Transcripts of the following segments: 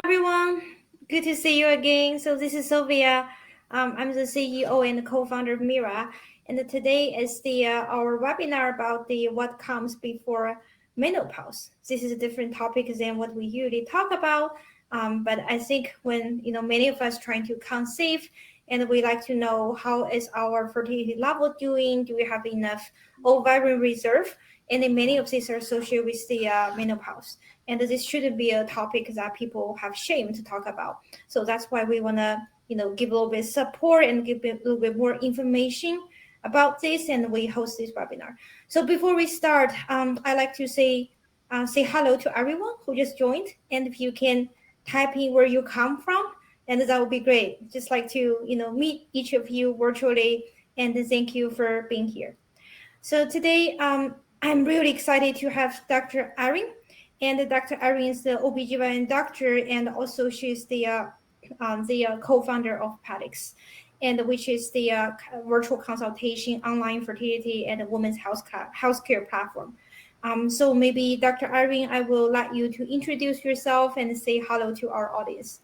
everyone. Good to see you again. So this is Sylvia. I'm the CEO and co-founder of Mira, and today is the our webinar about the what comes before menopause. This is a different topic than what we usually talk about, but I think when many of us trying to conceive, and we like to know how is our fertility level doing? Do we have enough ovarian reserve? And then many of these are associated with the menopause. And this shouldn't be a topic that people have shame to talk about. So that's why we want to, give a little bit of support and give a little bit more information about this. And we host this webinar. So before we start, I like to say hello to everyone who just joined. And if you can type in where you come from, and that would be great. Just like to, meet each of you virtually, and thank you for being here. So today, I'm really excited to have Dr. Erin. And Dr. Erin is the OBGYN doctor, and also she's the co-founder of Pelex, and which is the virtual consultation, online fertility, and women's healthcare platform. So maybe Dr. Erin, I will let you to introduce yourself and say hello to our audience.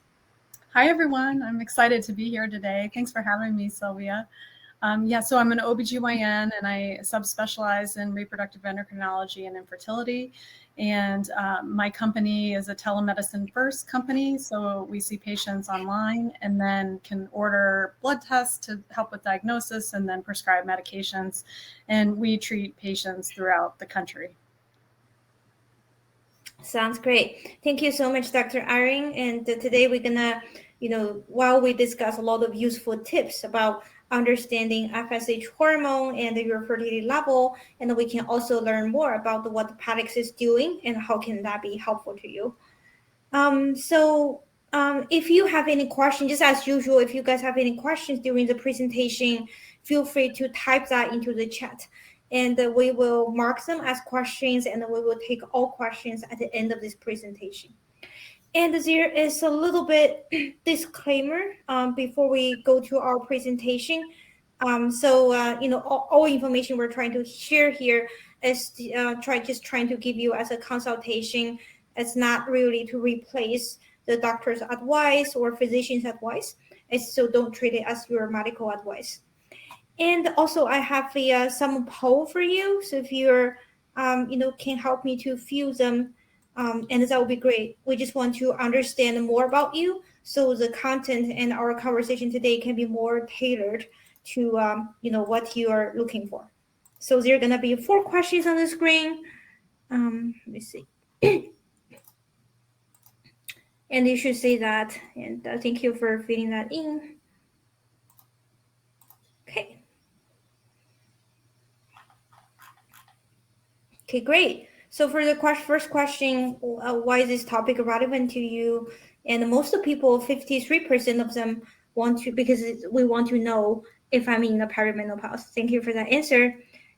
Hi, everyone. I'm excited to be here today. Thanks for having me, Sylvia. So I'm an OBGYN, and I subspecialize in reproductive endocrinology and infertility. And my company is a telemedicine first company. So we see patients online and then can order blood tests to help with diagnosis and then prescribe medications. And we treat patients throughout the country. Sounds great. Thank you so much, Dr. Erin. And today we're gonna, while we discuss a lot of useful tips about understanding FSH hormone and your fertility level, and we can also learn more about what Pelex is doing and how can that be helpful to you. If you have any questions, just as usual, if you guys have any questions during the presentation, feel free to type that into the chat. And we will mark them as questions, and we will take all questions at the end of this presentation. And there is a little bit disclaimer before we go to our presentation. All information we're trying to share here is trying to give you as a consultation. It's not really to replace the doctor's advice or physician's advice. So don't treat it as your medical advice. And also, I have some poll for you. So if you're, can help me to fill them, and that would be great. We just want to understand more about you, so the content and our conversation today can be more tailored to, what you are looking for. So there are gonna be 4 questions on the screen. Let me see. And you should say that. And thank you for filling that in. Okay. Okay, great. So for the first question, why is this topic relevant to you? And most of people, 53% of them because we want to know if I'm in the perimenopause. Thank you for that answer.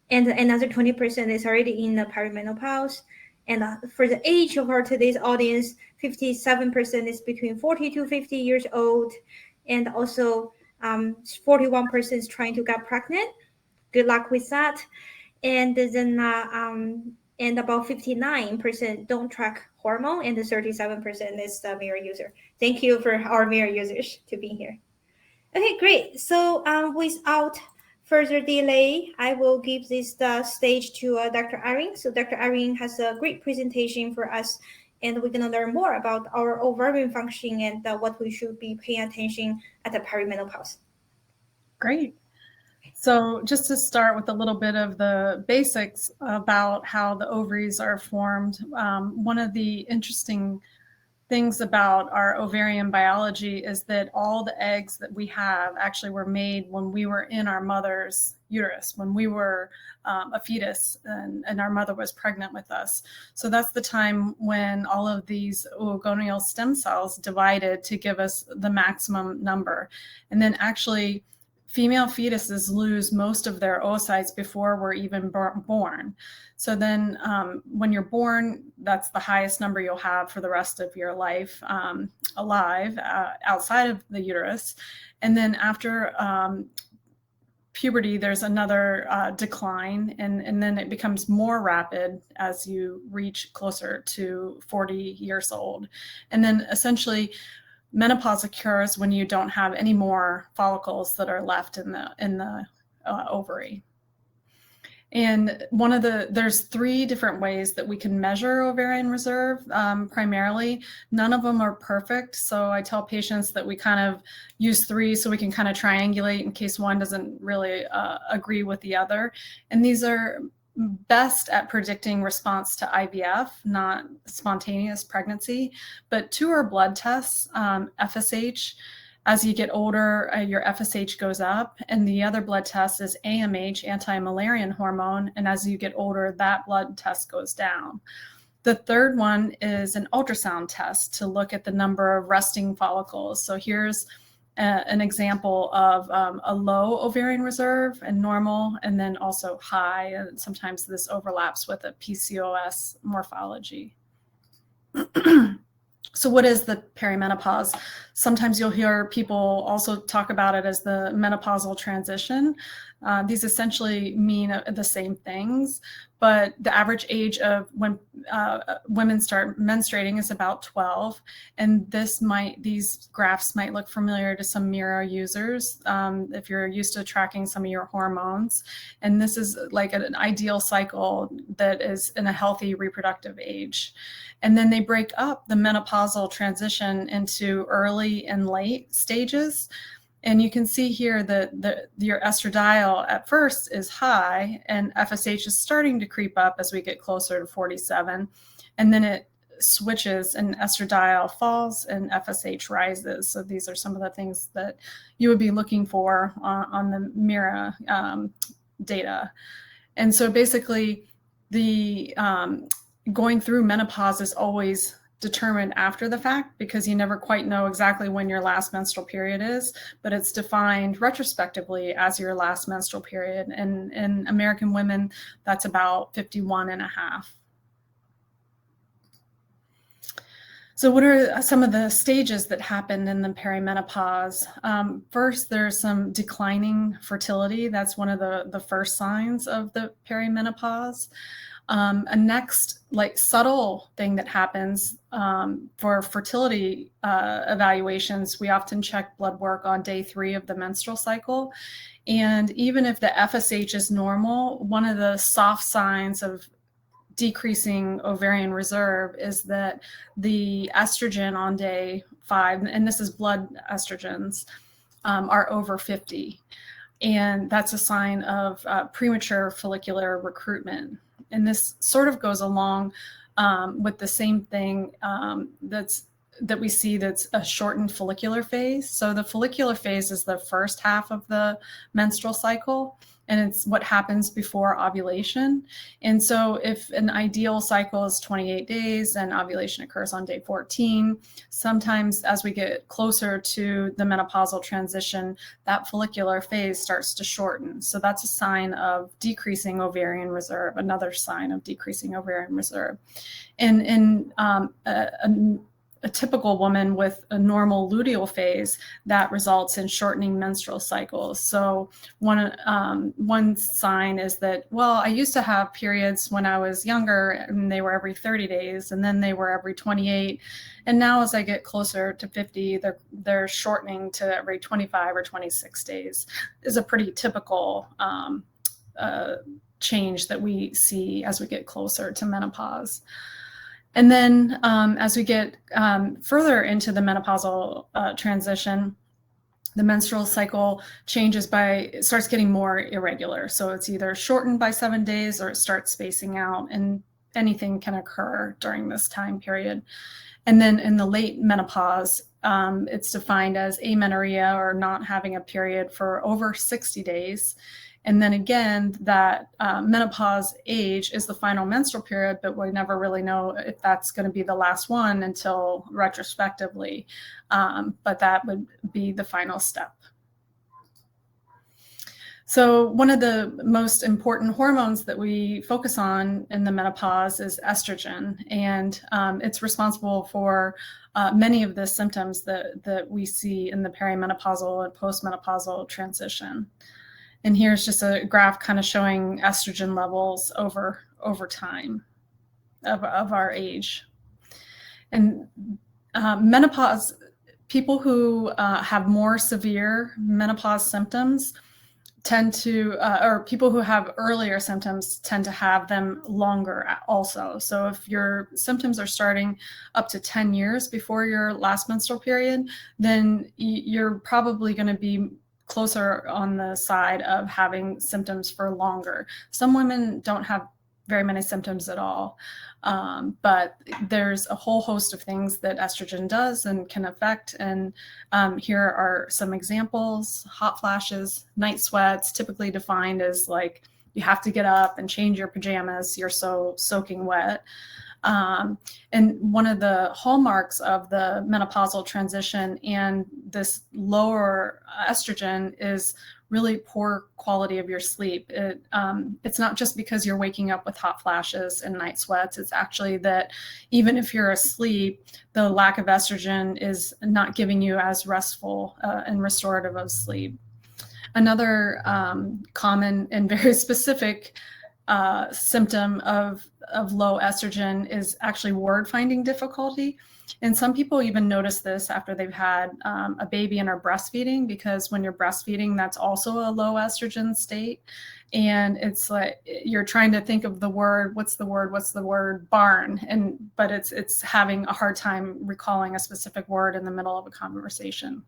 And another 20% is already in the perimenopause. And for the age of our today's audience, 57% is between 40 to 50 years old. And also 41% is trying to get pregnant. Good luck with that. And then and about 59% don't track hormone, and the 37% is the Mira user. Thank you for our Mira users to be here. Okay, great. So without further delay, I will give this stage to Dr. Erin. So Dr. Erin has a great presentation for us, and we're gonna learn more about our ovarian function and what we should be paying attention at the perimenopause. Great. So just to start with a little bit of the basics about how the ovaries are formed, one of the interesting things about our ovarian biology is that all the eggs that we have actually were made when we were in our mother's uterus, when we were a fetus and our mother was pregnant with us. So that's the time when all of these oogonial stem cells divided to give us the maximum number. And then actually, female fetuses lose most of their oocytes before we're even born. So then when you're born, that's the highest number you'll have for the rest of your life alive outside of the uterus. And then after puberty, there's another decline, and then it becomes more rapid as you reach closer to 40 years old. And then essentially menopause occurs when you don't have any more follicles that are left in the ovary. And there's 3 different ways that we can measure ovarian reserve. Primarily, none of them are perfect. So I tell patients that we kind of use 3 so we can kind of triangulate in case one doesn't really agree with the other. And these are best at predicting response to IVF, not spontaneous pregnancy. But 2 are blood tests, FSH. As you get older, your FSH goes up, and the other blood test is AMH, anti-Müllerian hormone, and as you get older, that blood test goes down. The 3rd one is an ultrasound test to look at the number of resting follicles. So here's an example of a low ovarian reserve and normal, and then also high, and sometimes this overlaps with a PCOS morphology. So what is the perimenopause? Sometimes you'll hear people also talk about it as the menopausal transition. These essentially mean the same things, but the average age of when women start menstruating is about 12. And these graphs might look familiar to some Mira users if you're used to tracking some of your hormones. And this is like an ideal cycle that is in a healthy reproductive age. And then they break up the menopausal transition into early and late stages. And you can see here that your estradiol at first is high, and FSH is starting to creep up as we get closer to 47. And then it switches and estradiol falls and FSH rises. So these are some of the things that you would be looking for on the Mira data. And so basically the going through menopause is always determined after the fact because you never quite know exactly when your last menstrual period is, but it's defined retrospectively as your last menstrual period. And in American women, that's about 51 and a half. So what are some of the stages that happen in the perimenopause? First, there's some declining fertility. That's one of the first signs of the perimenopause. A next subtle thing that happens for fertility evaluations, we often check blood work on day 3 of the menstrual cycle. And even if the FSH is normal, one of the soft signs of decreasing ovarian reserve is that the estrogen on day 5, and this is blood estrogens, are over 50. And that's a sign of premature follicular recruitment. And this sort of goes along with the same thing that we see that's a shortened follicular phase. So the follicular phase is the first half of the menstrual cycle, and it's what happens before ovulation. And so if an ideal cycle is 28 days and ovulation occurs on day 14, sometimes as we get closer to the menopausal transition, that follicular phase starts to shorten. So that's a sign of decreasing ovarian reserve, another sign of decreasing ovarian reserve. And in a typical woman with a normal luteal phase, that results in shortening menstrual cycles. So one sign is that, well, I used to have periods when I was younger and they were every 30 days and then they were every 28. And now as I get closer to 50, they're shortening to every 25 or 26 days is a pretty typical change that we see as we get closer to menopause. And then as we get further into the menopausal transition, the menstrual cycle starts getting more irregular. So it's either shortened by 7 days or it starts spacing out, and anything can occur during this time period. And then in the late menopause, it's defined as amenorrhea or not having a period for over 60 days. And then again, that menopause age is the final menstrual period, but we never really know if that's going to be the last one until retrospectively. But that would be the final step. So one of the most important hormones that we focus on in the menopause is estrogen, and it's responsible for many of the symptoms that we see in the perimenopausal and postmenopausal transition. And here's just a graph kind of showing estrogen levels over time of our age. And menopause, people who have more severe menopause symptoms tend to, or people who have earlier symptoms tend to have them longer also. So if your symptoms are starting up to 10 years before your last menstrual period, then you're probably going to be closer on the side of having symptoms for longer. Some women don't have very many symptoms at all. But there's a whole host of things that estrogen does and can affect. And here are some examples: hot flashes, night sweats, typically defined as like you have to get up and change your pajamas, you're so soaking wet. And one of the hallmarks of the menopausal transition and this lower estrogen is really poor quality of your sleep. It's not just because you're waking up with hot flashes and night sweats. It's actually that even if you're asleep, the lack of estrogen is not giving you as restful and restorative of sleep. Another common and very specific symptom of low estrogen is actually word finding difficulty. And some people even notice this after they've had a baby and are breastfeeding, because when you're breastfeeding, that's also a low estrogen state. And it's like you're trying to think of the word, what's the word, barn, but it's having a hard time recalling a specific word in the middle of a conversation.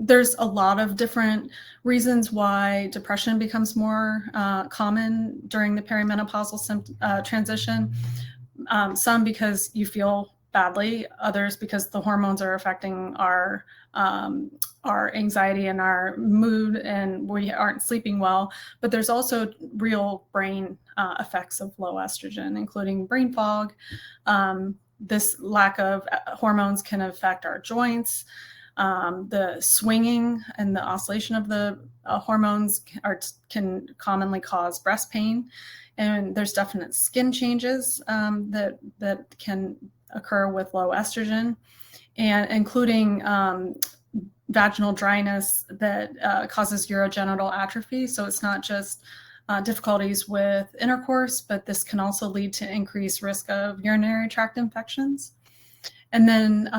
There's a lot of different reasons why depression becomes more common during the perimenopausal transition. Some because you feel badly, others because the hormones are affecting our anxiety and our mood, and we aren't sleeping well. But there's also real brain effects of low estrogen, including brain fog. This lack of hormones can affect our joints. The swinging and the oscillation of the hormones can commonly cause breast pain. And there's definite skin changes that can occur with low estrogen, and including vaginal dryness that causes urogenital atrophy. So it's not just difficulties with intercourse, but this can also lead to increased risk of urinary tract infections. And then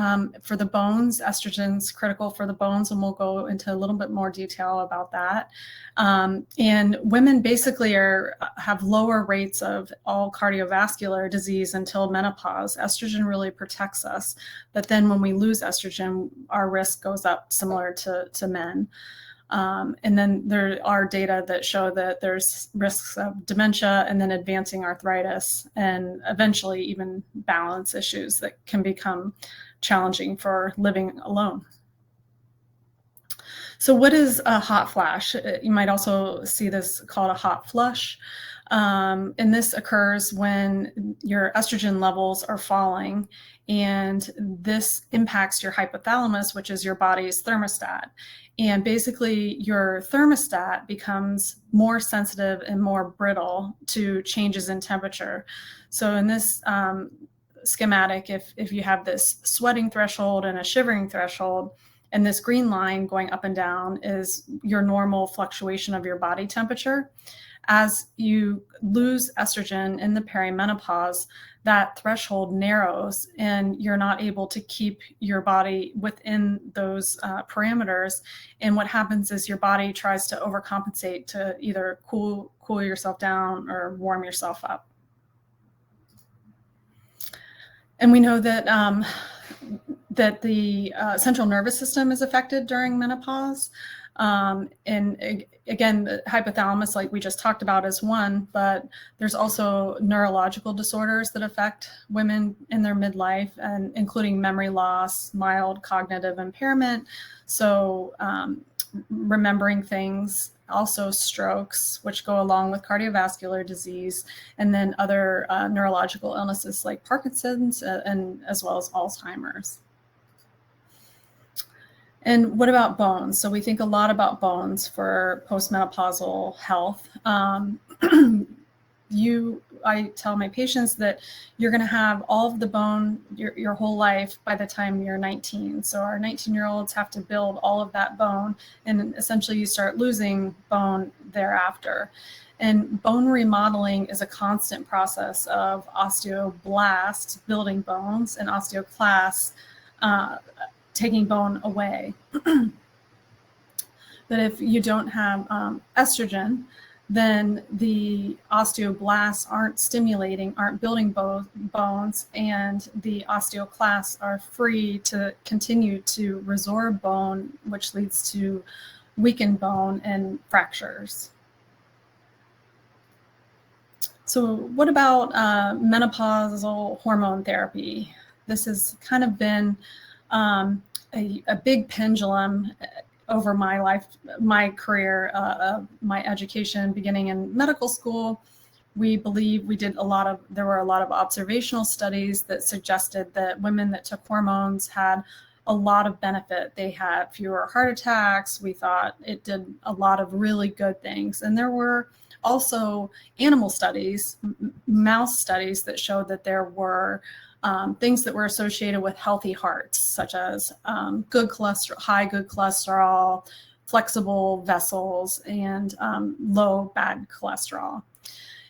for the bones, estrogen's critical for the bones, and we'll go into a little bit more detail about that. And women basically have lower rates of all cardiovascular disease until menopause. Estrogen really protects us, but then when we lose estrogen, our risk goes up similar to men. And then there are data that show that there's risks of dementia and then advancing arthritis and eventually even balance issues that can become challenging for living alone. So what is a hot flash? You might also see this called a hot flush. And this occurs when your estrogen levels are falling, and this impacts your hypothalamus, which is your body's thermostat. And basically your thermostat becomes more sensitive and more brittle to changes in temperature. So in this schematic, if you have this sweating threshold and a shivering threshold, and this green line going up and down is your normal fluctuation of your body temperature. As you lose estrogen in the perimenopause, that threshold narrows and you're not able to keep your body within those parameters. And what happens is your body tries to overcompensate to either cool yourself down or warm yourself up. And we know that that the central nervous system is affected during menopause. And again, the hypothalamus, like we just talked about, is one, but there's also neurological disorders that affect women in their midlife, and including memory loss, mild cognitive impairment. So remembering things, also strokes, which go along with cardiovascular disease, and then other neurological illnesses like Parkinson's and as well as Alzheimer's. And what about bones? So we think a lot about bones for postmenopausal health. I tell my patients that you're going to have all of the bone your whole life by the time you're 19. So our 19-year-olds have to build all of that bone, and essentially you start losing bone thereafter. And bone remodeling is a constant process of osteoblasts building bones and osteoclasts taking bone away. But if you don't have estrogen, then the osteoblasts aren't building bones, and the osteoclasts are free to continue to resorb bone, which leads to weakened bone and fractures. So what about menopausal hormone therapy? This has kind of been a big pendulum over my career, my education beginning in medical school. We believe there were a lot of observational studies that suggested that women that took hormones had a lot of benefit. They had fewer heart attacks. We thought it did a lot of really good things. And there were also animal studies, mouse studies, that showed that there were things that were associated with healthy hearts, such as good cholesterol, high good cholesterol, flexible vessels, and low bad cholesterol.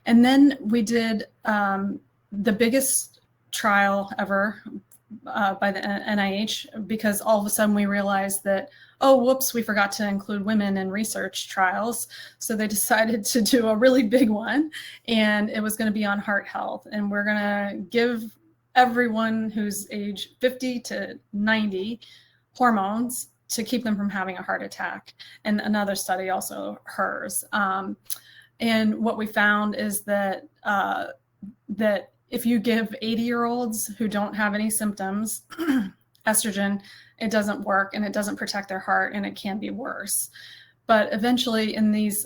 And then we did the biggest trial ever by the NIH, because all of a sudden we realized that, oh, whoops, we forgot to include women in research trials. So they decided to do a really big one, and it was going to be on heart health. And we're going to give everyone who's age 50 to 90 hormones to keep them from having a heart attack. And another study, also hers. And what we found is that that if you give 80-year-olds who don't have any symptoms estrogen, it doesn't work, and it doesn't protect their heart, and it can be worse. But eventually in these,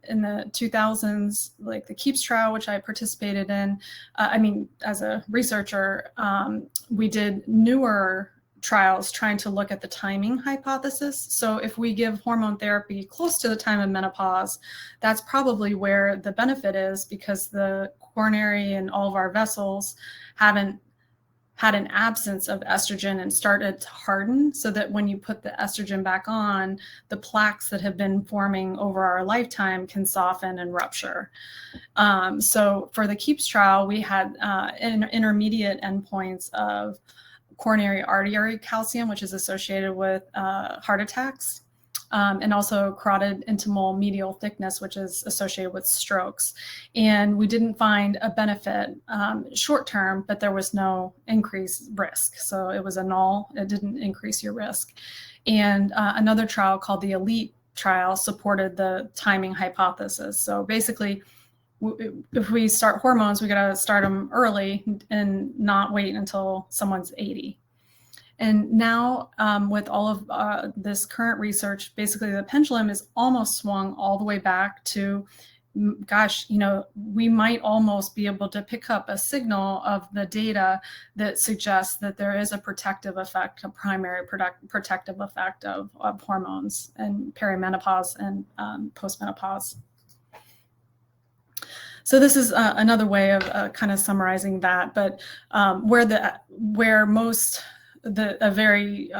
in the 2000s, like the KEEPS trial, which I participated in, as a researcher, we did newer trials trying to look at the timing hypothesis. So if we give hormone therapy close to the time of menopause, that's probably where the benefit is, because the coronary and all of our vessels haven't had an absence of estrogen and started to harden, so that when you put the estrogen back on, the plaques that have been forming over our lifetime can soften and rupture. So for the KEEPS trial, we had intermediate endpoints of coronary artery calcium, which is associated with heart attacks, and also carotid intimal medial thickness, which is associated with strokes. And we didn't find a benefit short term, but there was no increased risk. So it was a null, it didn't increase your risk. And another trial called the ELITE trial supported the timing hypothesis. So basically, if we start hormones, we gotta start them early and not wait until someone's 80. And now with all of this current research, basically the pendulum is almost swung all the way back to, gosh, we might almost be able to pick up a signal of the data that suggests that there is a protective effect, a primary protective effect of hormones and perimenopause and postmenopause. So this is another way of kind of summarizing that, but where most a very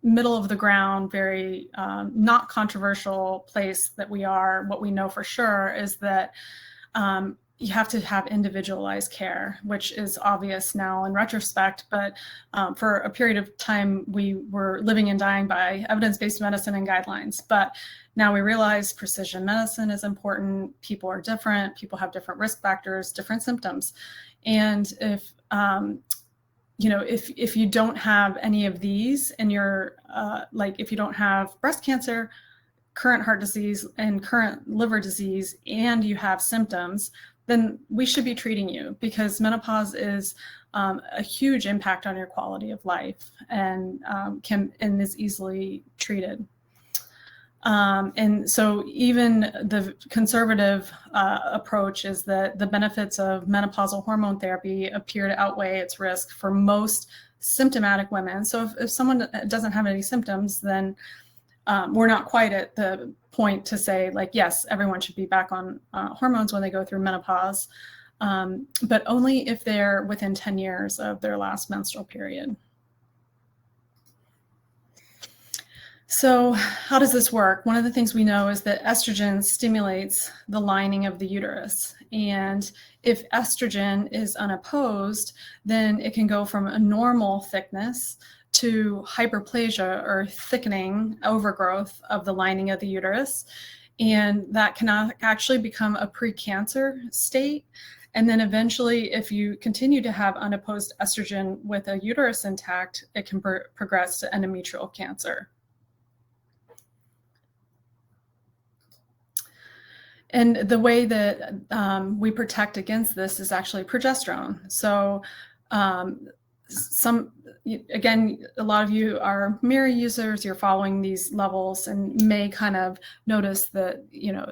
middle of the ground, very not controversial place that we are, what we know for sure is that you have to have individualized care, which is obvious now in retrospect, but for a period of time we were living and dying by evidence-based medicine and guidelines. But now we realize precision medicine is important. People are different. People have different risk factors, different symptoms. And if if you don't have any of these, and you're like, if you don't have breast cancer, current heart disease, and current liver disease, and you have symptoms, then we should be treating you, because menopause is a huge impact on your quality of life, and is easily treated. And so even the conservative approach is that the benefits of menopausal hormone therapy appear to outweigh its risk for most symptomatic women. So if someone doesn't have any symptoms, then we're not quite at the point to say, like, yes, everyone should be back on hormones when they go through menopause, but only if they're within 10 years of their last menstrual period. So how does this work? One of the things we know is that estrogen stimulates the lining of the uterus. And if estrogen is unopposed, then it can go from a normal thickness to hyperplasia, or thickening, overgrowth of the lining of the uterus. And that can actually become a precancer state. And then eventually, if you continue to have unopposed estrogen with a uterus intact, it can progress to endometrial cancer. And the way that we protect against this is actually progesterone. So again, a lot of you are Mira users, you're following these levels and may kind of notice that,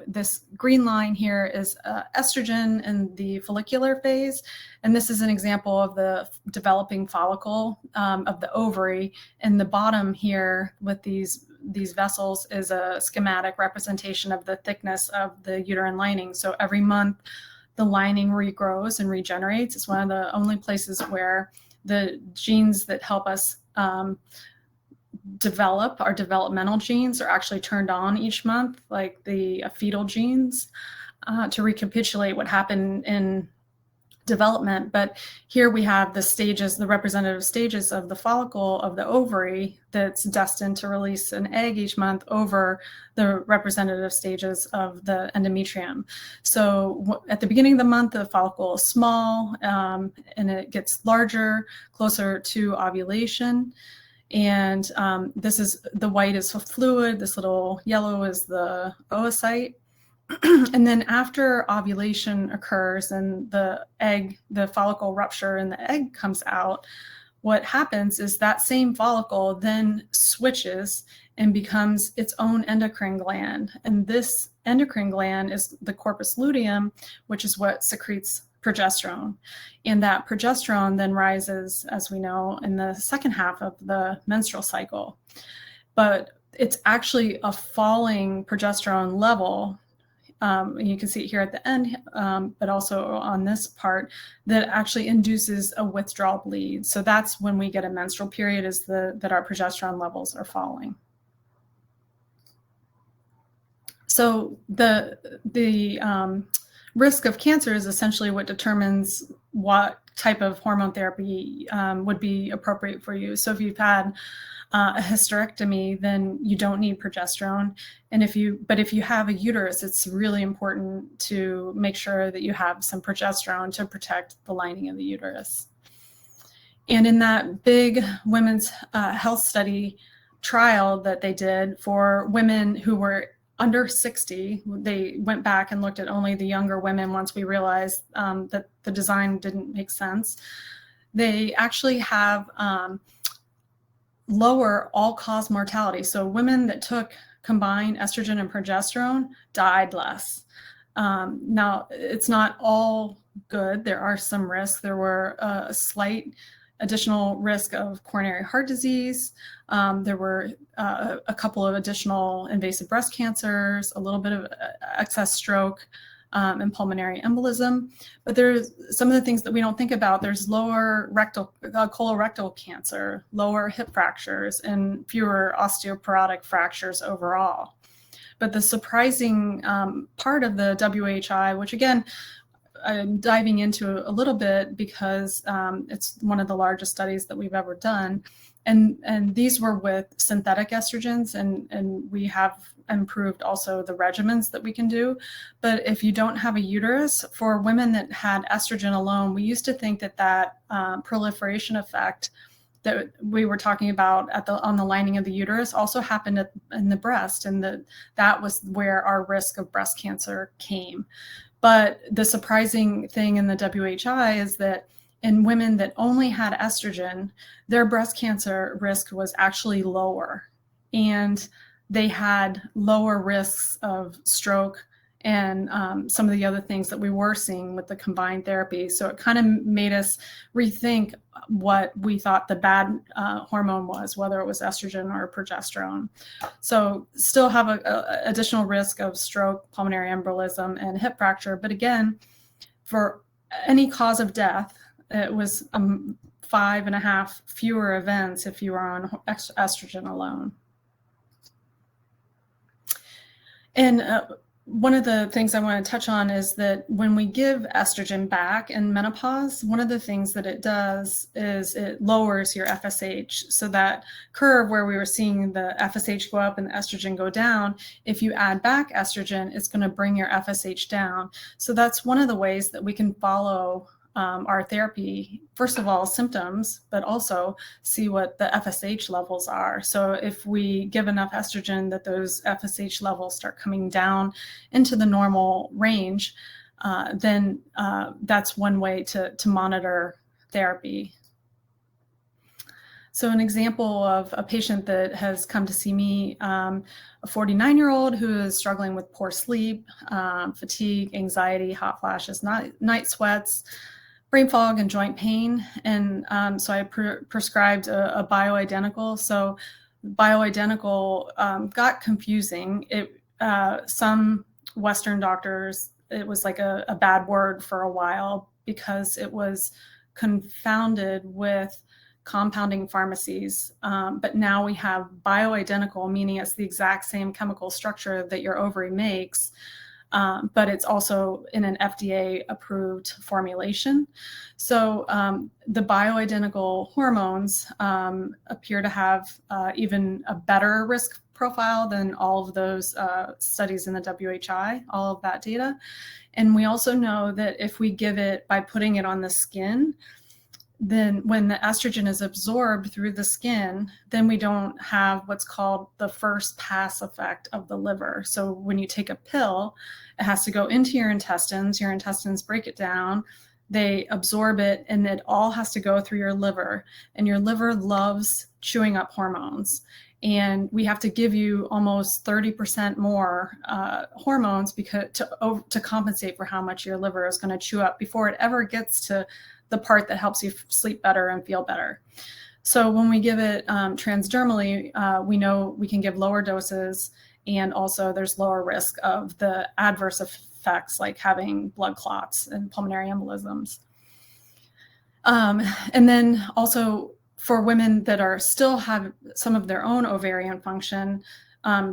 this green line here is estrogen in the follicular phase. And this is an example of the developing follicle of the ovary. And the bottom here with these vessels is a schematic representation of the thickness of the uterine lining. So every month the lining regrows and regenerates. It's one of the only places where the genes that help us develop, our developmental genes, are actually turned on each month, like the fetal genes, to recapitulate what happened in development. But here we have the stages, the representative stages of the follicle of the ovary that's destined to release an egg each month over the representative stages of the endometrium. So at the beginning of the month, the follicle is small, and it gets larger closer to ovulation. And this is, the white is fluid, this little yellow is the oocyte. And then after ovulation occurs and the follicle rupture and the egg comes out, what happens is that same follicle then switches and becomes its own endocrine gland. And this endocrine gland is the corpus luteum, which is what secretes progesterone. And that progesterone then rises, as we know, in the second half of the menstrual cycle. But it's actually a falling progesterone level. You can see it here at the end, but also on this part, that actually induces a withdrawal bleed. So that's when we get a menstrual period, is that our progesterone levels are falling. So the risk of cancer is essentially what determines what type of hormone therapy would be appropriate for you. So if you've had a hysterectomy, then you don't need progesterone. And if you have a uterus, it's really important to make sure that you have some progesterone to protect the lining of the uterus. And in that big women's health study trial that they did for women who were under 60, they went back and looked at only the younger women once we realized that the design didn't make sense. They actually have lower all-cause mortality. So women that took combined estrogen and progesterone died less. Now, it's not all good. There are some risks. There were a slight additional risk of coronary heart disease. There were a couple of additional invasive breast cancers, a little bit of excess stroke, and pulmonary embolism. But there's some of the things that we don't think about. There's lower colorectal cancer, lower hip fractures, and fewer osteoporotic fractures overall. But the surprising part of the WHI, which again, I'm diving into a little bit because it's one of the largest studies that we've ever done. And these were with synthetic estrogens, and we have improved also the regimens that we can do. But if you don't have a uterus, for women that had estrogen alone, we used to think that proliferation effect that we were talking about on the lining of the uterus also happened in the breast, and that was where our risk of breast cancer came. But the surprising thing in the WHI is that in women that only had estrogen, their breast cancer risk was actually lower, and they had lower risks of stroke and some of the other things that we were seeing with the combined therapy. So it kind of made us rethink what we thought the bad hormone was, whether it was estrogen or progesterone. So still have a additional risk of stroke, pulmonary embolism, and hip fracture. But again, for any cause of death, it was 5.5 fewer events if you are on estrogen alone. And one of the things I want to touch on is that when we give estrogen back in menopause, one of the things that it does is it lowers your FSH. So that curve where we were seeing the FSH go up and the estrogen go down, if you add back estrogen, it's going to bring your FSH down. So that's one of the ways that we can follow our therapy, first of all, symptoms, but also see what the FSH levels are. So if we give enough estrogen that those FSH levels start coming down into the normal range, then that's one way to monitor therapy. So an example of a patient that has come to see me, a 49-year-old who is struggling with poor sleep, fatigue, anxiety, hot flashes, night sweats, brain fog, and joint pain. And so I prescribed a bioidentical. So bioidentical got confusing. Some Western doctors, it was like a bad word for a while because it was confounded with compounding pharmacies. But now we have bioidentical, meaning it's the exact same chemical structure that your ovary makes. But it's also in an FDA-approved formulation. So the bioidentical hormones appear to have even a better risk profile than all of those studies in the WHI, all of that data. And we also know that if we give it by putting it on the skin, then when the estrogen is absorbed through the skin, then we don't have what's called the first pass effect of the liver. So when you take a pill, it has to go into your intestines break it down, they absorb it, and it all has to go through your liver. And your liver loves chewing up hormones. And we have to give you almost 30% more hormones because to compensate for how much your liver is going to chew up before it ever gets to the part that helps you sleep better and feel better. So when we give it transdermally, we know we can give lower doses, and also there's lower risk of the adverse effects like having blood clots and pulmonary embolisms. And then also for women that are still have some of their own ovarian function,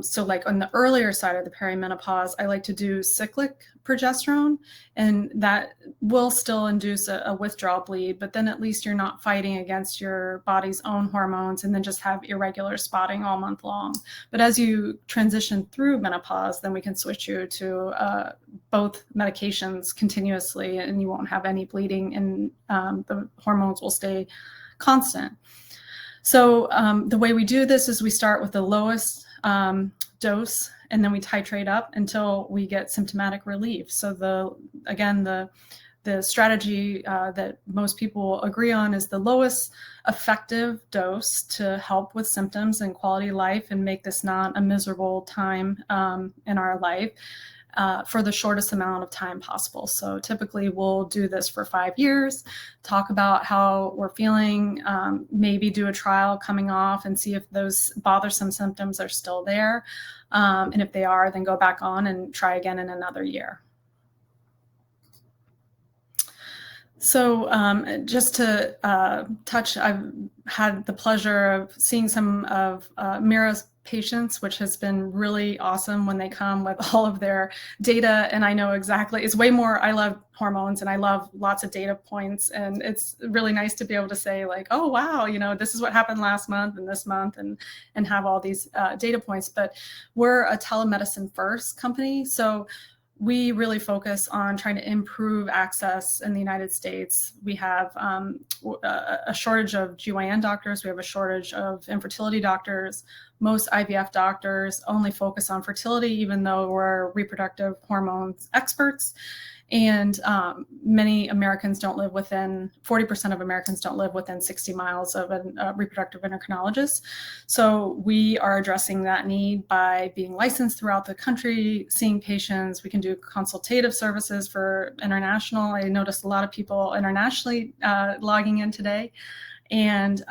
so like on the earlier side of the perimenopause, I like to do cyclic progesterone, and that will still induce a withdrawal bleed, but then at least you're not fighting against your body's own hormones and then just have irregular spotting all month long. But as you transition through menopause, then we can switch you to both medications continuously, and you won't have any bleeding, and the hormones will stay constant. So the way we do this is we start with the lowest dose, and then we titrate up until we get symptomatic relief. So the strategy that most people agree on is the lowest effective dose to help with symptoms and quality of life and make this not a miserable time in our life for the shortest amount of time possible. So typically we'll do this for 5 years, talk about how we're feeling, maybe do a trial coming off and see if those bothersome symptoms are still there. And if they are, then go back on and try again in another year. So just to touch, I've had the pleasure of seeing some of Mira's patients, which has been really awesome when they come with all of their data. And I know exactly, it's way more, I love hormones and I love lots of data points. And it's really nice to be able to say like, oh, wow, this is what happened last month and this month and have all these data points. But we're a telemedicine first company. So we really focus on trying to improve access in the United States. We have a shortage of GYN doctors. We have a shortage of infertility doctors. Most IVF doctors only focus on fertility, even though we're reproductive hormones experts. And many Americans don't live within, 40% of Americans don't live within 60 miles of a reproductive endocrinologist. So we are addressing that need by being licensed throughout the country, seeing patients. We can do consultative services for international. I noticed a lot of people internationally logging in today. And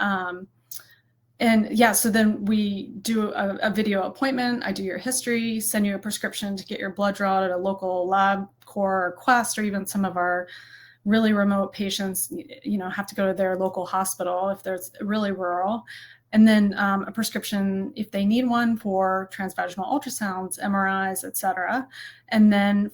yeah, so then we do a video appointment. I do your history, send you a prescription to get your blood drawn at a local lab, core, or Quest, or even some of our really remote patients, have to go to their local hospital if there's really rural. And then a prescription if they need one for transvaginal ultrasounds, MRIs, et cetera. And then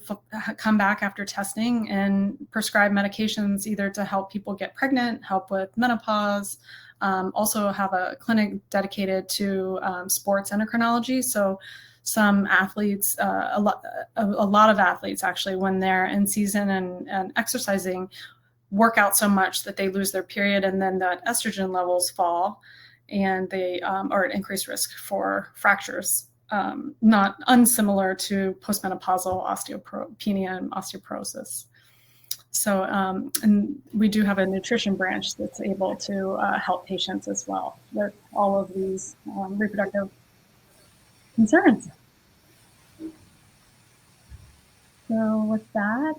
come back after testing and prescribe medications either to help people get pregnant, help with menopause. Also have a clinic dedicated to sports endocrinology. So some athletes, a lot of athletes actually, when they're in season and exercising, work out so much that they lose their period, and then that estrogen levels fall, and they are at increased risk for fractures, not unsimilar to postmenopausal osteopenia and osteoporosis. So, and we do have a nutrition branch that's able to help patients as well with all of these reproductive concerns. So with that,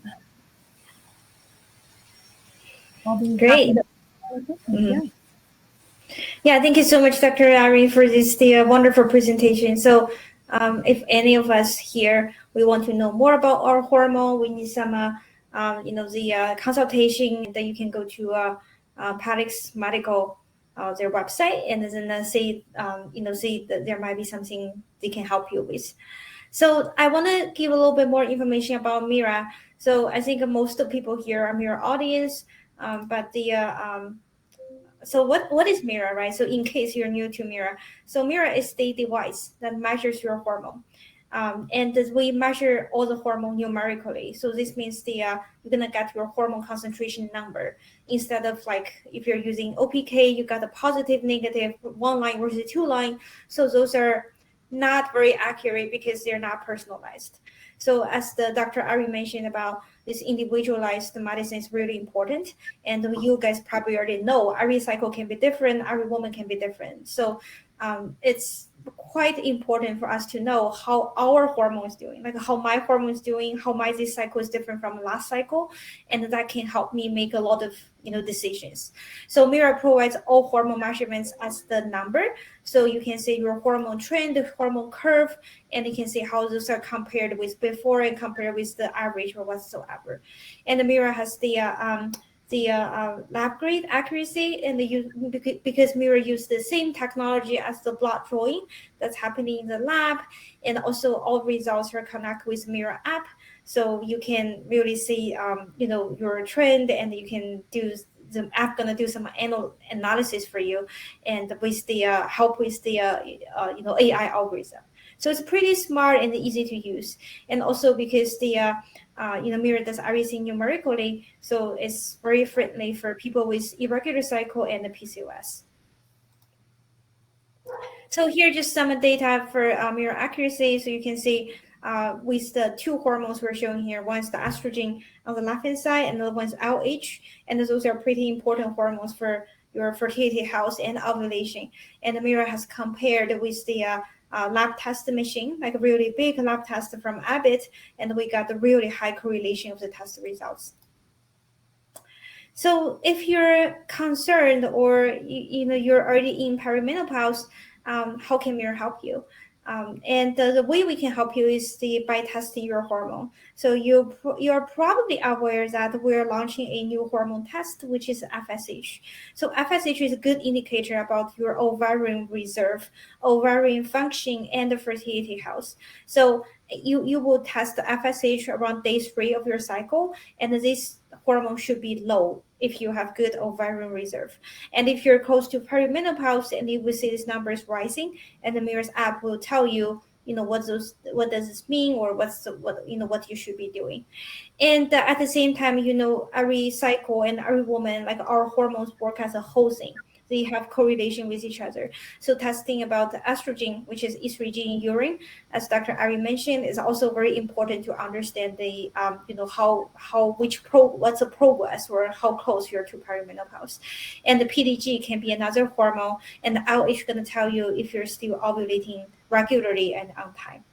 I'll be great. Yeah, thank you so much, Dr. Erin, for this wonderful presentation. So if any of us here, we want to know more about our hormone, we need some consultation, then you can go to Pelex Medical, their website, and then see that there might be something they can help you with. So I want to give a little bit more information about Mira. So I think most of the people here are Mira audience, but so what is Mira, right? So in case you're new to Mira, so Mira is the device that measures your hormone. And we measure all the hormone numerically. So this means you're gonna get your hormone concentration number instead of like if you're using OPK, you got a positive, negative, one line versus two line. So those are not very accurate because they're not personalized. So as the Dr. Ari mentioned about this individualized medicine is really important. And you guys probably already know every cycle can be different, every woman can be different. So it's quite important for us to know how our hormone is doing, like how my hormone is doing, how my this cycle is different from last cycle, and that can help me make a lot of decisions. So Mira provides all hormone measurements as the number, so you can see your hormone trend, the hormone curve, and you can see how those are compared with before and compared with the average or whatsoever. And the Mira has the lab grade accuracy, and because Mira use the same technology as the blood drawing that's happening in the lab, and also all results are connected with Mira app, so you can really see your trend, and you can do the app gonna do some analysis for you, and with the help with the AI algorithm. So it's pretty smart and easy to use, and also because the Mira does everything numerically, so it's very friendly for people with irregular cycle and the PCOS. So here just some data for Mira accuracy. So you can see with the two hormones we're showing here, one's the estrogen on the left-hand side, and the other one's LH, and those are pretty important hormones for your fertility health and ovulation. And the Mira has compared with the lab test machine, like a really big lab test from Abbott, and we got the really high correlation of the test results. So if you're concerned or you're already in perimenopause, how can Mira help you? And the way we can help you is by testing your hormone. So you're probably aware that we're launching a new hormone test, which is FSH. So FSH is a good indicator about your ovarian reserve, ovarian function, and the fertility health. So you will test the FSH around day 3 of your cycle, and this hormone should be low if you have good ovarian reserve. And if you're close to perimenopause and you will see this number is rising, and the Mira's app will tell you what does this mean, or what you should be doing. And at the same time, every cycle and every woman, like our hormones work as a whole thing. They have correlation with each other. So testing about the estrogen, which is estrogen in urine, as Dr. Ari mentioned, is also very important to understand the what's the progress or how close you're to perimenopause. And the PDG can be another hormone, and the LH is going to tell you if you're still ovulating regularly and on time.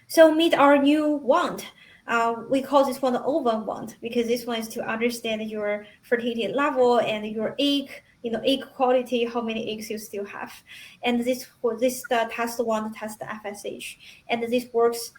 So meet our new wand. We call this one the ovum wand because this one is to understand your fertility level and your egg quality, how many eggs you still have. And the test wand test the FSH, and this works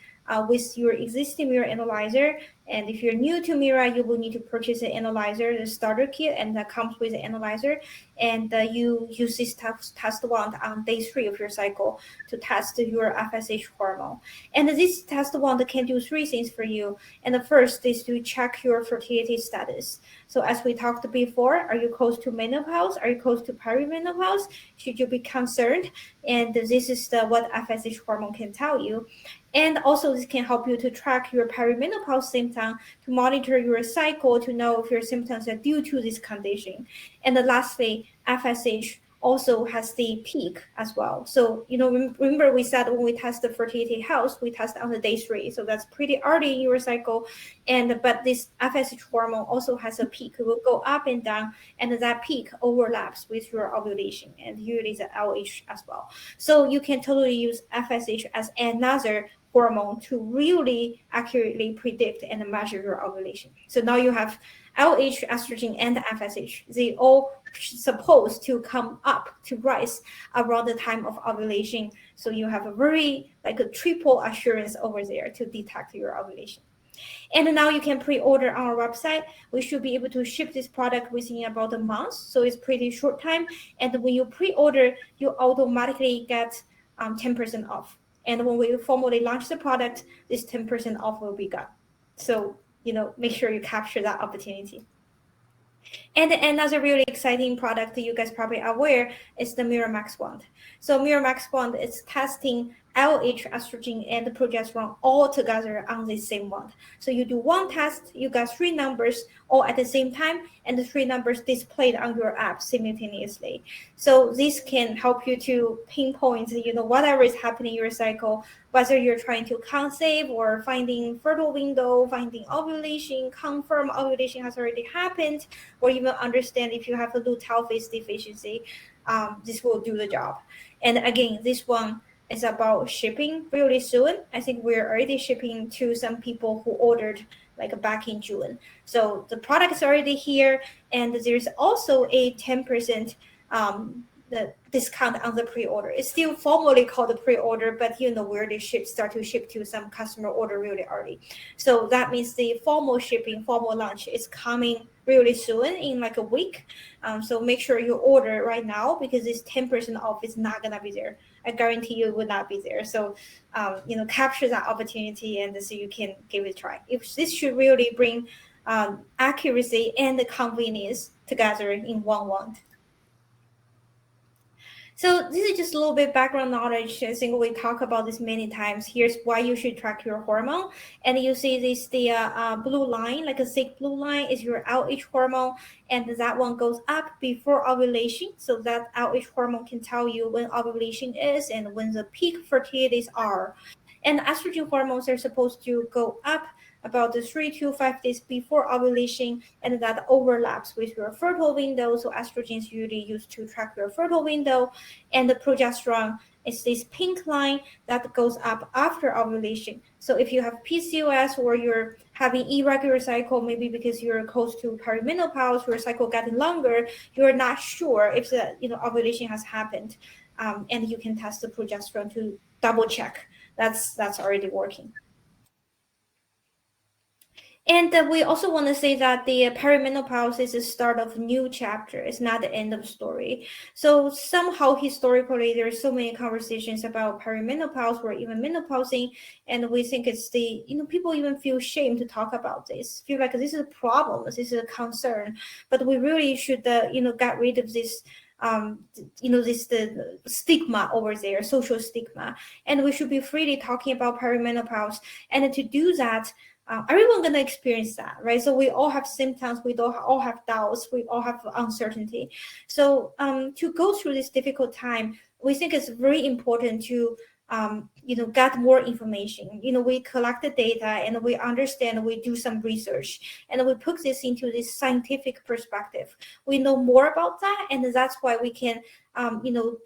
with your existing Mira analyzer. And if you're new to Mira, you will need to purchase an analyzer, the starter kit, and that comes with the analyzer. And you use this test wand on day 3 of your cycle to test your FSH hormone. And this test wand can do 3 things for you. And the first is to check your fertility status. So as we talked before, are you close to menopause? Are you close to perimenopause? Should you be concerned? And this is what FSH hormone can tell you. And also this can help you to track your perimenopause symptom, to monitor your cycle, to know if your symptoms are due to this condition. And then lastly, FSH also has the peak as well. So, remember we said when we test the fertility health, we test on the day 3. So that's pretty early in your cycle. But this FSH hormone also has a peak. It will go up and down, and that peak overlaps with your ovulation, and usually the LH as well. So you can totally use FSH as another hormone to really accurately predict and measure your ovulation. So now you have LH, estrogen, and FSH. They all supposed to come up to rise around the time of ovulation. So you have a triple assurance over there to detect your ovulation. And now you can pre-order on our website. We should be able to ship this product within about a month. So it's pretty short time. And when you pre-order, you automatically get 10% off. And when we formally launch the product, this 10% off will be gone. So, make sure you capture that opportunity. And another really exciting product that you guys probably are aware is the Mira Max Wand. So Mira Max Wand is testing LH, estrogen, and progesterone all together on the same wand. So you do one test, you got 3 numbers all at the same time, and the 3 numbers displayed on your app simultaneously. So this can help you to pinpoint, whatever is happening in your cycle, whether you're trying to conceive or finding fertile window, finding ovulation, confirm ovulation has already happened, or even understand if you have a luteal phase deficiency. This will do the job. And again, this one is about shipping really soon. I think we're already shipping to some people who ordered back in June. So the product is already here, and there's also a 10% the discount on the pre-order. It's still formally called the pre-order, but where they start to ship to some customer order really early. So that means the formal launch is coming really soon in a week. So make sure you order right now, because this 10% off is not gonna be there. I guarantee you it will not be there. So capture that opportunity, and so you can give it a try. If this should really bring accuracy and the convenience together in one wand. So this is just a little bit background knowledge. I think we talk about this many times. Here's why you should track your hormone. And you see this, the blue line, like a thick blue line, is your LH hormone. And that one goes up before ovulation. So that LH hormone can tell you when ovulation is and when the peak fertilities are. And estrogen hormones are supposed to go up about the 3 to 5 days before ovulation, and that overlaps with your fertile window. So estrogen is usually used to track your fertile window, and the progesterone is this pink line that goes up after ovulation. So if you have PCOS or you're having irregular cycle, maybe because you're close to perimenopause, your cycle getting longer, you're not sure if the ovulation has happened, and you can test the progesterone to double check that's already working. And we also want to say that the perimenopause is the start of a new chapter. It's not the end of the story. So somehow historically, there are so many conversations about perimenopause or even menopausing, and we think it's the, people even feel shame to talk about this, feel like this is a problem, this is a concern. But we really should, get rid of this this the stigma over there, social stigma, and we should be freely talking about perimenopause. And to do that, everyone gonna experience that, right? So we all have symptoms, we all have doubts, we all have uncertainty. So to go through this difficult time, we think it's very important to get more information. We collect the data and we understand, we do some research, and we put this into this scientific perspective. We know more about that, and that's why we can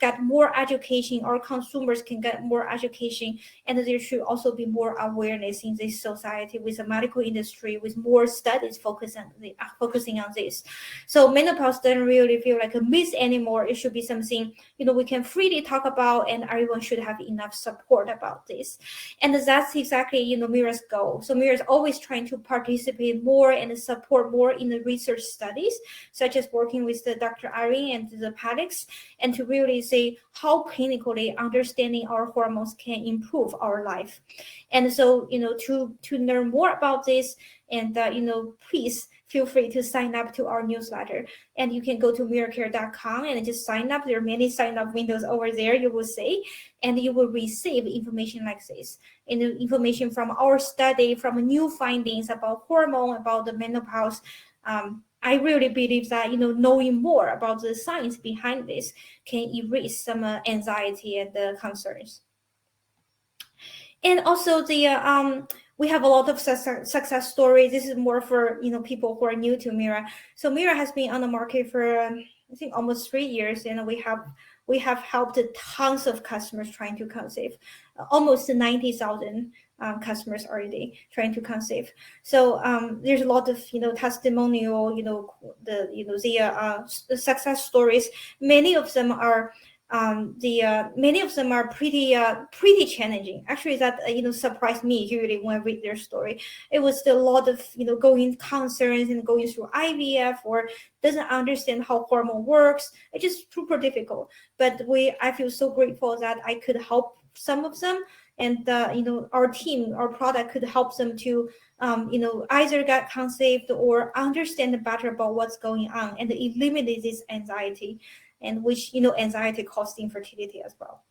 get more education. Our consumers can get more education, and there should also be more awareness in this society, with the medical industry, with more studies focusing on this. So menopause doesn't really feel like a myth anymore. It should be something we can freely talk about, and everyone should have enough support about this. And that's exactly Mira's goal. So Mira is always trying to participate more and support more in the research studies, such as working with the Dr. Erin and the Pelex, and to really see how clinically understanding our hormones can improve our life. And so to learn more about this, and please feel free to sign up to our newsletter. And you can go to miracare.com and just sign up. There are many sign up windows over there, you will see, and you will receive information like this, and information from our study, from new findings about hormone, about the menopause. I really believe that knowing more about the science behind this can erase some anxiety and concerns. And also we have a lot of success stories. This is more for people who are new to Mira. So Mira has been on the market for I think almost 3 years, and we have helped tons of customers trying to conceive, almost 90,000 customers already trying to conceive. So there's a lot of testimonial, the success stories. Many of them are many of them are pretty challenging. Actually, that surprised me really when I read their story. It was a lot of going concerns and going through IVF, or doesn't understand how hormone works. It's just super difficult. But I feel so grateful that I could help some of them, and our team, our product could help them to either get conceived or understand better about what's going on, and eliminate this anxiety, and which anxiety causes infertility as well.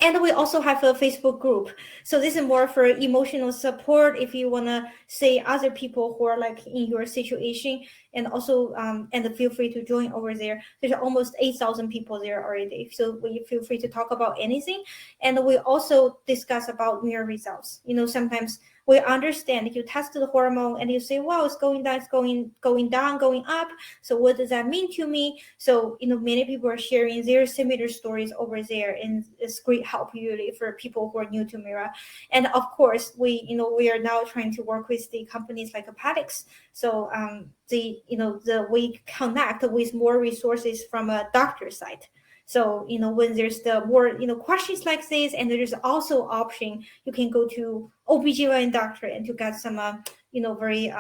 And we also have a Facebook group. So this is more for emotional support if you want to say other people who are like in your situation, and also and feel free to join over there. There's almost 8,000 people there already. So we feel free to talk about anything. And we also discuss about Mira results. Sometimes we understand if you test the hormone and you say, wow, it's going down, it's going down, going up. So what does that mean to me? So, many people are sharing their similar stories over there, and it's great help usually for people who are new to Mira. And of course, we are now trying to work with the companies like Pelex. So we connect with more resources from a doctor side. So when there's the more questions like this, and there's also option, you can go to OBGYN doctor and to get some very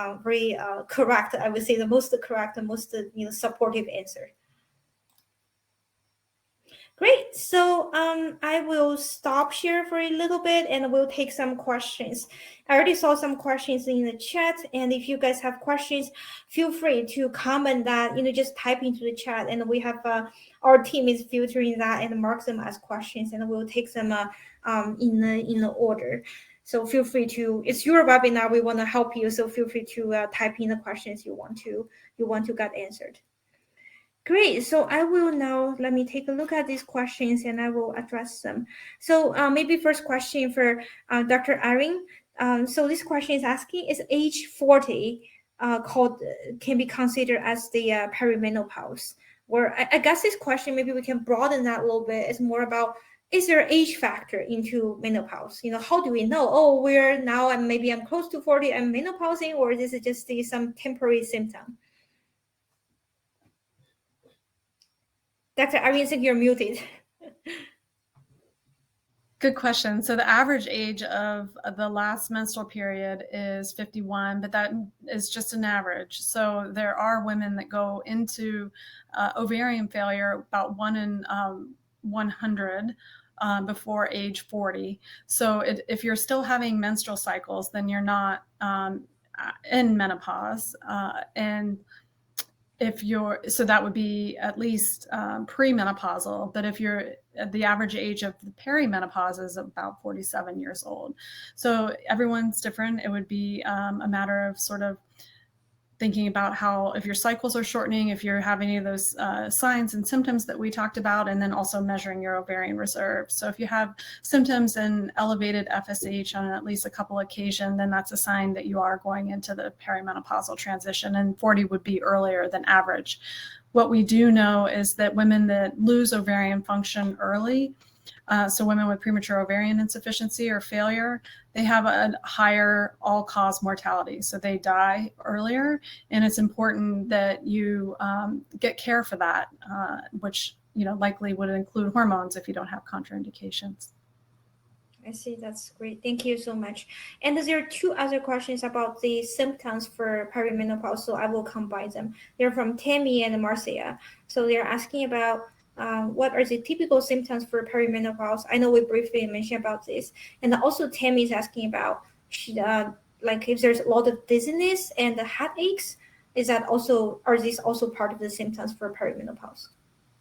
correct, I would say the most correct and most supportive answer. Great. So I will stop here for a little bit, and we'll take some questions. I already saw some questions in the chat, and if you guys have questions, feel free to comment that, just type into the chat, and we have our team is filtering that and mark them as questions, and we'll take them in the order. So feel free to, it's your webinar, we want to help you, so feel free to type in the questions you want to get answered. Great. So I will now, let me take a look at these questions and I will address them. So maybe first question for Dr. Erin. So this question is asking, is age 40 can be considered as the perimenopause? Or I guess this question, maybe we can broaden that a little bit. It's more about, is there age factor into menopause? How do we know, maybe I'm close to 40, I'm menopausing, or this is just some temporary symptom? Dr. Erin, I think you're muted. Good question. So the average age of the last menstrual period is 51, but that is just an average. So there are women that go into ovarian failure, about 1 in 100 before age 40. So if you're still having menstrual cycles, then you're not in menopause. And so that would be at least premenopausal, but if you're the average age of the perimenopause is about 47 years old. So everyone's different. It would be a matter of sort of thinking about how, if your cycles are shortening, if you're having any of those signs and symptoms that we talked about, and then also measuring your ovarian reserve. So if you have symptoms and elevated FSH on at least a couple occasions, then that's a sign that you are going into the perimenopausal transition, and 40 would be earlier than average. What we do know is that women that lose ovarian function early, so women with premature ovarian insufficiency or failure, they have a higher all-cause mortality. So they die earlier, and it's important that you get care for that, which likely would include hormones if you don't have contraindications. I see. That's great. Thank you so much. And there are two other questions about the symptoms for perimenopause, so I will combine them. They're from Tammy and Marcia. So they're asking about what are the typical symptoms for perimenopause? I know we briefly mentioned about this. And also Tammy is asking about like if there's a lot of dizziness and the headaches, are these also part of the symptoms for perimenopause?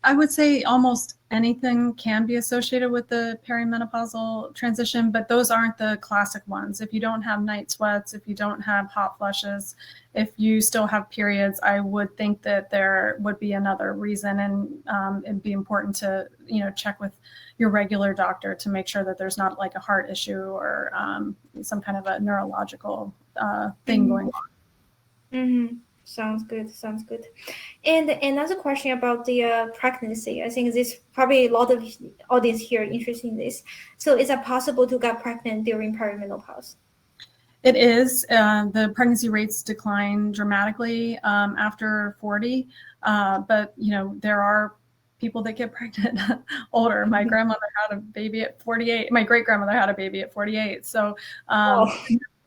I would say almost anything can be associated with the perimenopausal transition, but those aren't the classic ones. If you don't have night sweats, if you don't have hot flushes, if you still have periods, I would think that there would be another reason, and it'd be important to check with your regular doctor to make sure that there's not like a heart issue or some kind of a neurological thing going on. Mm-hmm. Sounds good. Sounds good. And another question about the pregnancy. I think this probably a lot of audience here interested in this. So is it possible to get pregnant during perimenopause? It is. The pregnancy rates decline dramatically after 40, but there are people that get pregnant older. My grandmother had a baby at 48. My great grandmother had a baby at 48. So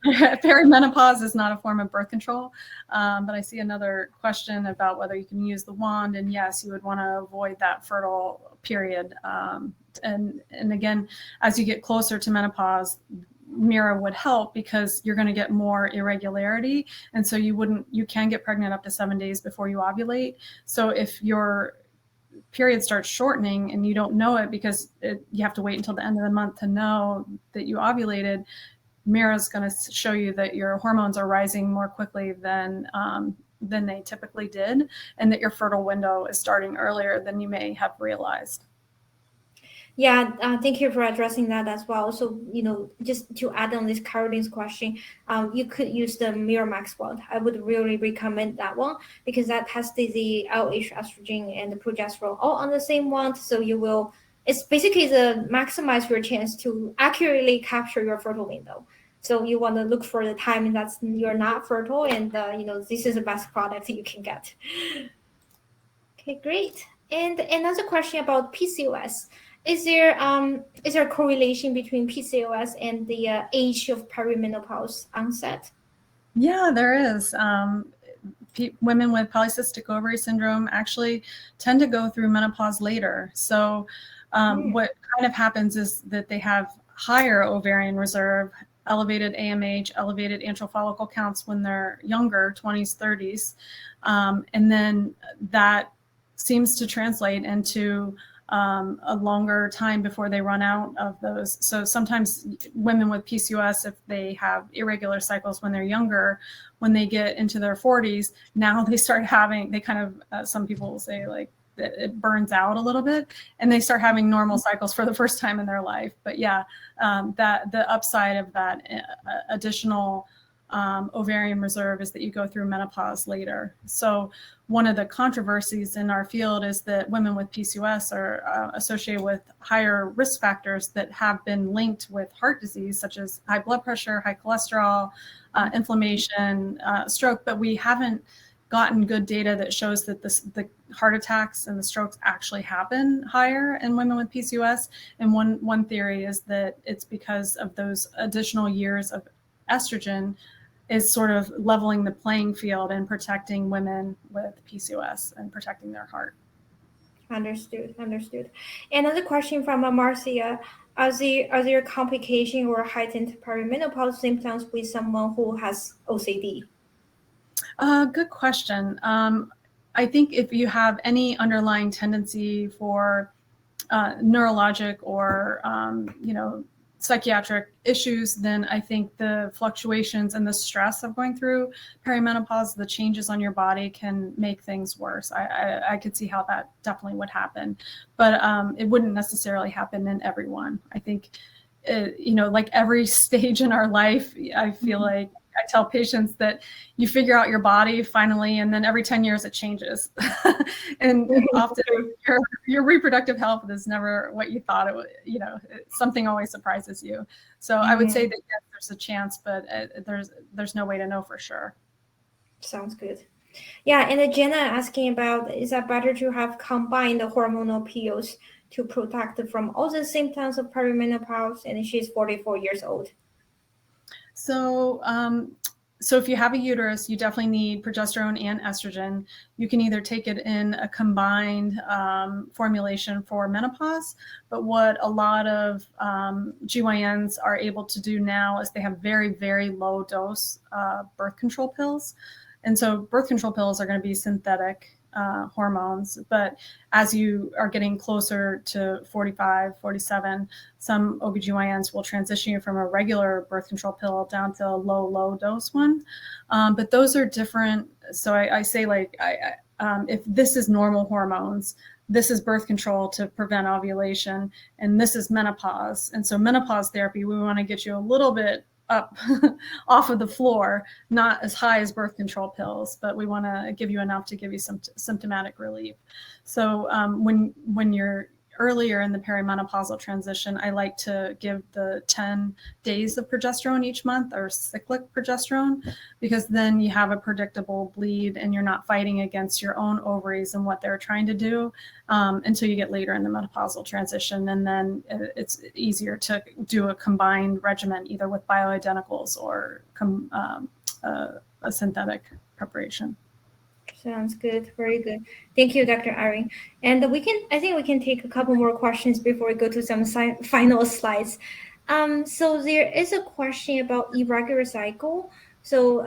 perimenopause is not a form of birth control, but I see another question about whether you can use the wand, and yes, you would want to avoid that fertile period. And again, as you get closer to menopause, Mira would help because you're going to get more irregularity, and so you can get pregnant up to 7 days before you ovulate. So if your period starts shortening and you don't know it because you have to wait until the end of the month to know that you ovulated, Mira is going to show you that your hormones are rising more quickly than they typically did, and that your fertile window is starting earlier than you may have realized. Yeah, thank you for addressing that as well. So, just to add on this Caroline's question, you could use the Miramax wand. I would really recommend that one because that has the LH estrogen and the progesterone all on the same wand. So it's basically the maximize your chance to accurately capture your fertile window. So you want to look for the time that you're not fertile, and this is the best product you can get. Okay, great. And another question about PCOS. Is there a correlation between PCOS and the age of perimenopause onset? Yeah, there is. Women with polycystic ovary syndrome actually tend to go through menopause later. So what kind of happens is that they have higher ovarian reserve, elevated AMH, elevated antral follicle counts when they're younger, 20s, 30s. And then that seems to translate into a longer time before they run out of those. So sometimes women with PCOS, if they have irregular cycles when they're younger, when they get into their 40s, now they start having, they kind of, some people will say like, it burns out a little bit and they start having normal cycles for the first time in their life. But yeah, that the upside of that additional ovarian reserve is that you go through menopause later. So one of the controversies in our field is that women with PCOS are associated with higher risk factors that have been linked with heart disease, such as high blood pressure, high cholesterol, inflammation, stroke, but we haven't gotten good data that shows that the heart attacks and the strokes actually happen higher in women with PCOS. And one theory is that it's because of those additional years of estrogen is sort of leveling the playing field and protecting women with PCOS and protecting their heart. Understood. Another question from Marcia. Are there complication or heightened perimenopause symptoms with someone who has OCD? Good question. I think if you have any underlying tendency for neurologic or, psychiatric issues, then I think the fluctuations and the stress of going through perimenopause, the changes on your body can make things worse. I could see how that definitely would happen, but it wouldn't necessarily happen in everyone. I think, like every stage in our life, I feel like I tell patients that you figure out your body finally, and then every 10 years it changes. And often your reproductive health is never what you thought it would, something always surprises you. So I would say that yes, there's a chance, but there's no way to know for sure. Sounds good. Yeah, and Jenna asking about, is that better to have combined the hormonal pills to protect from all the symptoms of perimenopause? And she's 44 years old. So, so if you have a uterus, you definitely need progesterone and estrogen. You can either take it in a combined formulation for menopause, but what a lot of GYNs are able to do now is they have very, very low dose birth control pills. And so birth control pills are going to be synthetic hormones, but as you are getting closer to 45, 47, some OBGYNs will transition you from a regular birth control pill down to a low dose one. But those are different. So I say, like, if this is normal hormones, this is birth control to prevent ovulation, and this is menopause. And so menopause therapy, we want to get you a little bit up off of the floor, not as high as birth control pills, but we want to give you enough to give you some symptomatic relief. So when you're earlier in the perimenopausal transition, I like to give the 10 days of progesterone each month, or cyclic progesterone, because then you have a predictable bleed and you're not fighting against your own ovaries and what they're trying to do until you get later in the menopausal transition. And then it's easier to do a combined regimen, either with bioidenticals or a synthetic preparation. Sounds good. Very good. Thank you, Dr. Erin. And I think we can take a couple more questions before we go to some final slides. So there is a question about irregular cycle. So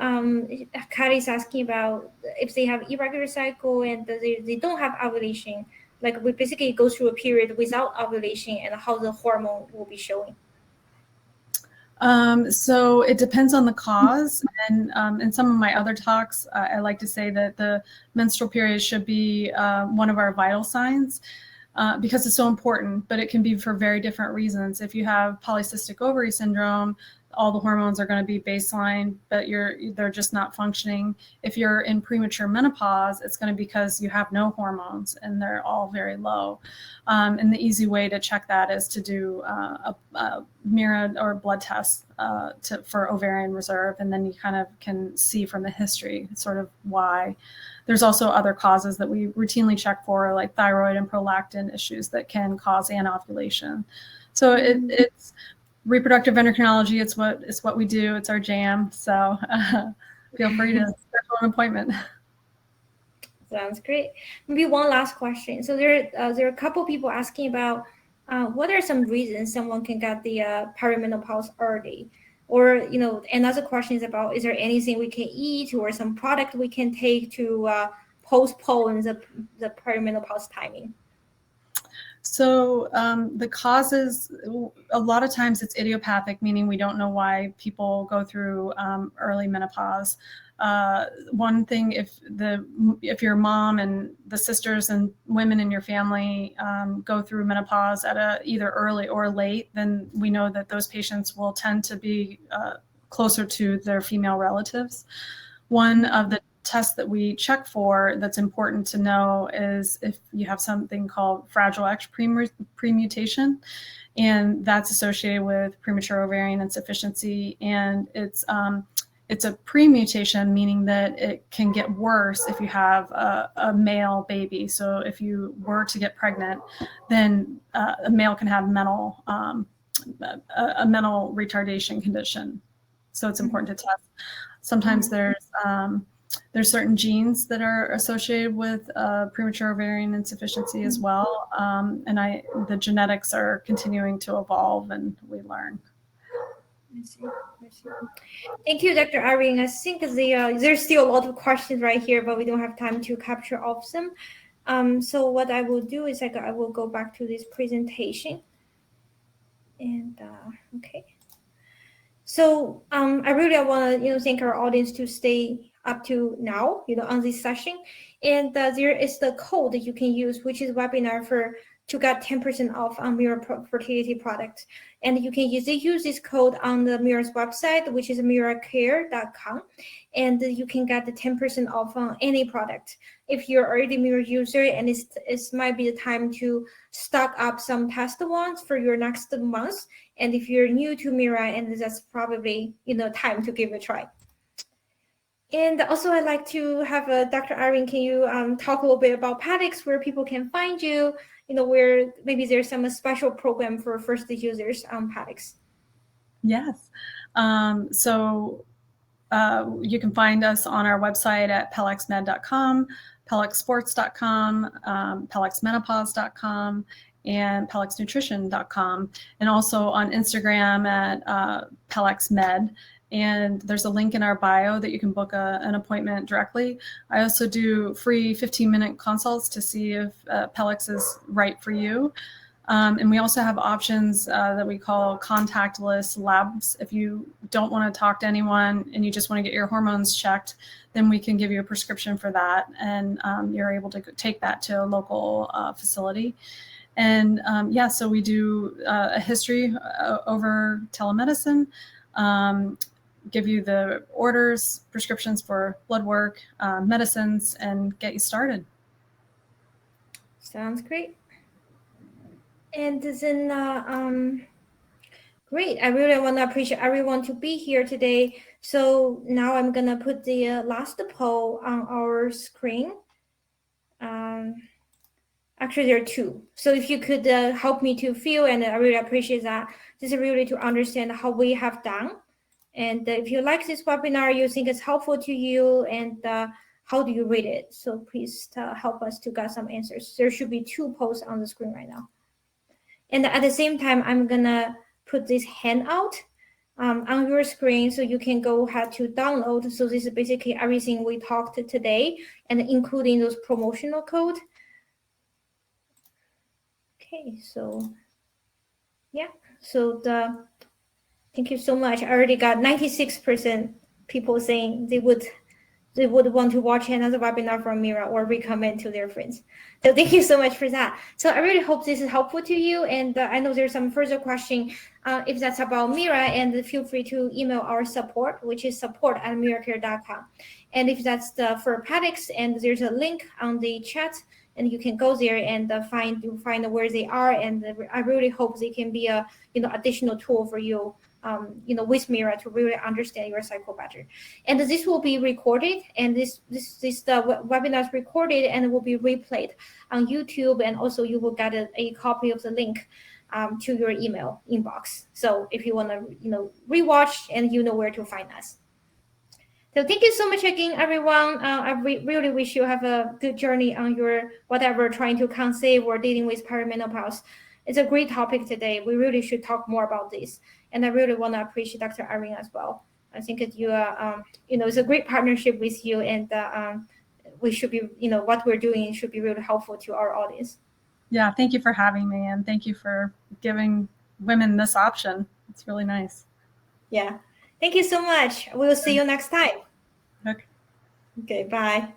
Kari's asking about if they have irregular cycle and they don't have ovulation, like we basically go through a period without ovulation, and how the hormone will be showing. So it depends on the cause. And in some of my other talks, I like to say that the menstrual period should be one of our vital signs because it's so important, but it can be for very different reasons. If you have polycystic ovary syndrome, all the hormones are going to be baseline, but they're just not functioning. If you're in premature menopause, it's going to be because you have no hormones and they're all very low. And the easy way to check that is to do a Mira or blood test for ovarian reserve, and then you kind of can see from the history sort of why. There's also other causes that we routinely check for, like thyroid and prolactin issues that can cause anovulation. So it's reproductive endocrinology. It's what we do. It's our jam. So feel free to schedule an appointment. Sounds great. Maybe one last question. So there are a couple people asking about what are some reasons someone can get the perimenopause early, or another question is about, is there anything we can eat or some product we can take to postpone the perimenopause timing? So the causes, a lot of times it's idiopathic, meaning we don't know why people go through early menopause. One thing, if your mom and the sisters and women in your family go through menopause at either early or late, then we know that those patients will tend to be closer to their female relatives. One of the tests that we check for that's important to know is if you have something called Fragile X premutation, and that's associated with premature ovarian insufficiency. And it's a premutation, meaning that it can get worse if you have a male baby. So if you were to get pregnant, then a male can have a mental retardation condition. So it's important to test. Sometimes there's certain genes that are associated with premature ovarian insufficiency as well. And the genetics are continuing to evolve, and we learn. I see. I see. Thank you, Dr. Irene. I think there's still a lot of questions right here, but we don't have time to capture all of them. So what I will do is I will go back to this presentation. And okay. So I really want to thank our audience to stay up to now on this session, and there is the code that you can use, which is webinar to get 10% off on Mira fertility products, and you can use this code on the Mira's website, which is miracare.com, and you can get the 10% off on any product. If you're already Mira user, and it might be the time to stock up some test ones for your next month. And if you're new to Mira, and that's probably time to give it a try. And also, I'd like to have Dr. Irene. Can you talk a little bit about Pelex, where people can find you? Where maybe there's some special program for first users on Pelex. Yes. So you can find us on our website at pelexmed.com, pelexsports.com, pelexmenopause.com, and pelexnutrition.com, and also on Instagram at pelexmed. And there's a link in our bio that you can book an appointment directly. I also do free 15-minute consults to see if Pelex is right for you. And we also have options that we call contactless labs. If you don't want to talk to anyone and you just want to get your hormones checked, then we can give you a prescription for that. And you're able to take that to a local facility. And so we do a history over telemedicine, give you the orders, prescriptions for blood work, medicines, and get you started. Sounds great. And then, great. I really want to appreciate everyone to be here today. So now I'm going to put the last poll on our screen. Actually, there are two. So if you could help me to feel, and I really appreciate that. This is really to understand how we have done. And if you like this webinar, you think it's helpful to you, and how do you rate it? So please help us to get some answers. There should be two polls on the screen right now. And at the same time, I'm gonna put this handout on your screen so you can go ahead to download. So this is basically everything we talked today, and including those promotional code. Okay, so yeah, so thank you so much. I already got 96% people saying they would want to watch another webinar from Mira or recommend to their friends. So thank you so much for that. So I really hope this is helpful to you. And I know there's some further question if that's about Mira, and feel free to email our support, which is support@miracare.com. And if that's for Pelex, and there's a link on the chat, and you can go there and find where they are. And I really hope they can be a additional tool for you. With Mira to really understand your cycle better. And this will be recorded, and this webinar is recorded and will be replayed on YouTube, and also you will get a copy of the link to your email inbox. So if you want to rewatch, and you know where to find us. So thank you so much again, everyone. I really wish you have a good journey on your whatever trying to conceive or dealing with perimenopause. It's a great topic today. We really should talk more about this. And I really want to appreciate Dr. Irene as well. I think that you it's a great partnership with you, and we should be, what we're doing should be really helpful to our audience. Yeah, thank you for having me, and thank you for giving women this option. It's really nice. Yeah. Thank you so much. We'll see you next time. Okay. Okay, bye.